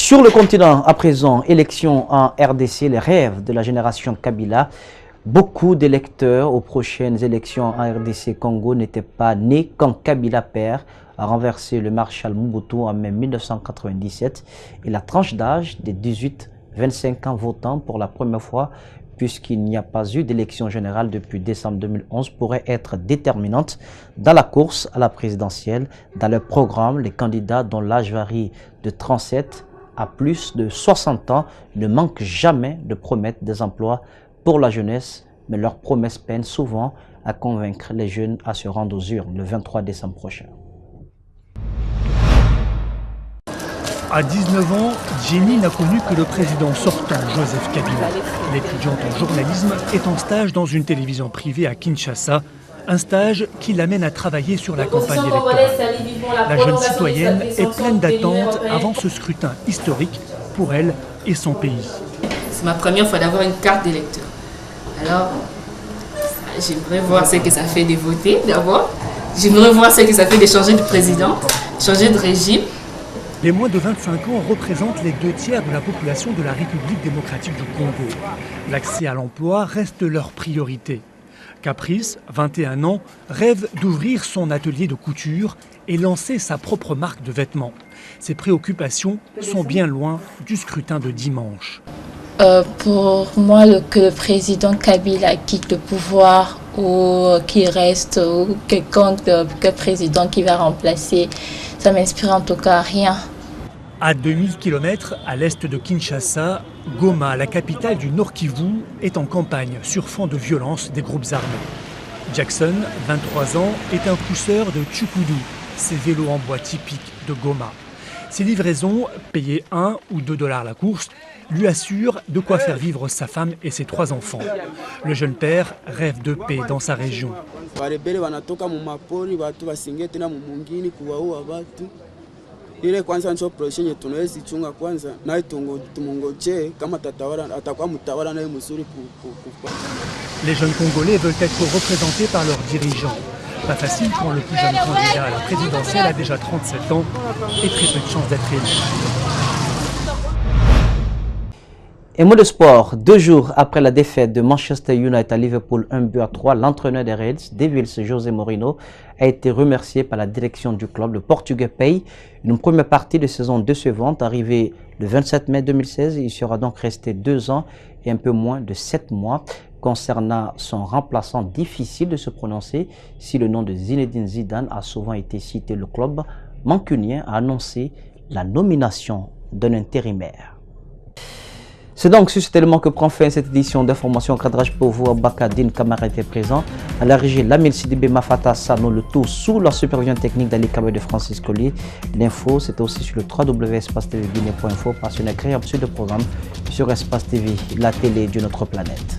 Sur le continent, à présent, élection en RDC, les rêves de la génération Kabila. Beaucoup d'électeurs aux prochaines élections en RDC Congo n'étaient pas nés quand Kabila père a renversé le maréchal Mobutu en mai 1997 et la tranche d'âge des 18-25 ans votant pour la première fois, puisqu'il n'y a pas eu d'élection générale depuis décembre 2011, pourrait être déterminante dans la course à la présidentielle. Dans le programme, les candidats dont l'âge varie de 37 à plus de 60 ans ne manquent jamais de promettre des emplois pour la jeunesse, mais leurs promesses peinent souvent à convaincre les jeunes à se rendre aux urnes le 23 décembre prochain. À 19 ans, Jenny n'a connu que le président sortant, Joseph Kabila. L'étudiante en journalisme est en stage dans une télévision privée à Kinshasa, un stage qui l'amène à travailler sur la campagne électorale. La jeune citoyenne est pleine d'attentes avant ce scrutin historique pour elle et son pays. C'est ma première fois d'avoir une carte d'électeur. Alors, j'aimerais voir ce que ça fait de voter d'abord. J'aimerais voir ce que ça fait de changer de président, changer de régime. Les moins de 25 ans représentent les 2/3 de la population de la République démocratique du Congo. L'accès à l'emploi reste leur priorité. Caprice, 21 ans, rêve d'ouvrir son atelier de couture et lancer sa propre marque de vêtements. Ses préoccupations sont bien loin du scrutin de dimanche. Pour moi, que le président Kabila quitte le pouvoir ou qu'il reste ou quelconque président qui va remplacer, ça m'inspire en tout cas rien. À 2000 km à l'est de Kinshasa, Goma, la capitale du Nord Kivu, est en campagne sur fond de violence des groupes armés. Jackson, 23 ans, est un pousseur de Tchukudu, ces vélos en bois typiques de Goma. Ses livraisons, payées 1 ou 2 $ la course, lui assurent de quoi faire vivre sa femme et ses 3 enfants. Le jeune père rêve de paix dans sa région. Ile kwanza ndio projet yetu tunaweza chunga kwanza na tumongoje kama atakuwa mtawala naye mzuri. Les jeunes Congolais veulent être représentés par leurs dirigeants. Pas facile quand le plus jeune candidat à la présidentielle a déjà 37 ans et très peu de chances d'être élu. Et mot de sport, 2 jours après la défaite de Manchester United à Liverpool 1-3, l'entraîneur des Reds, Devils, José Mourinho, a été remercié par la direction du club. Le Portugais paye une première partie de saison décevante, arrivée le 27 mai 2016. Il sera donc resté 2 ans et un peu moins de 7 mois. Concernant son remplaçant, difficile de se prononcer si le nom de Zinedine Zidane a souvent été cité. Le club mancunien a annoncé la nomination d'un intérimaire. C'est donc sur cet élément que prend fin cette édition d'information au cadrage pour vous. Bakadine Kamara était présent. À la régie, Lamil Sidibé Mafata Sano, le tout sous la supervision technique d'Ali Kabé de Francis Collier. L'info, c'était aussi sur le www.espace-tv-guinée.info, passionné agréable sur le programme sur Espace TV, la télé de notre planète.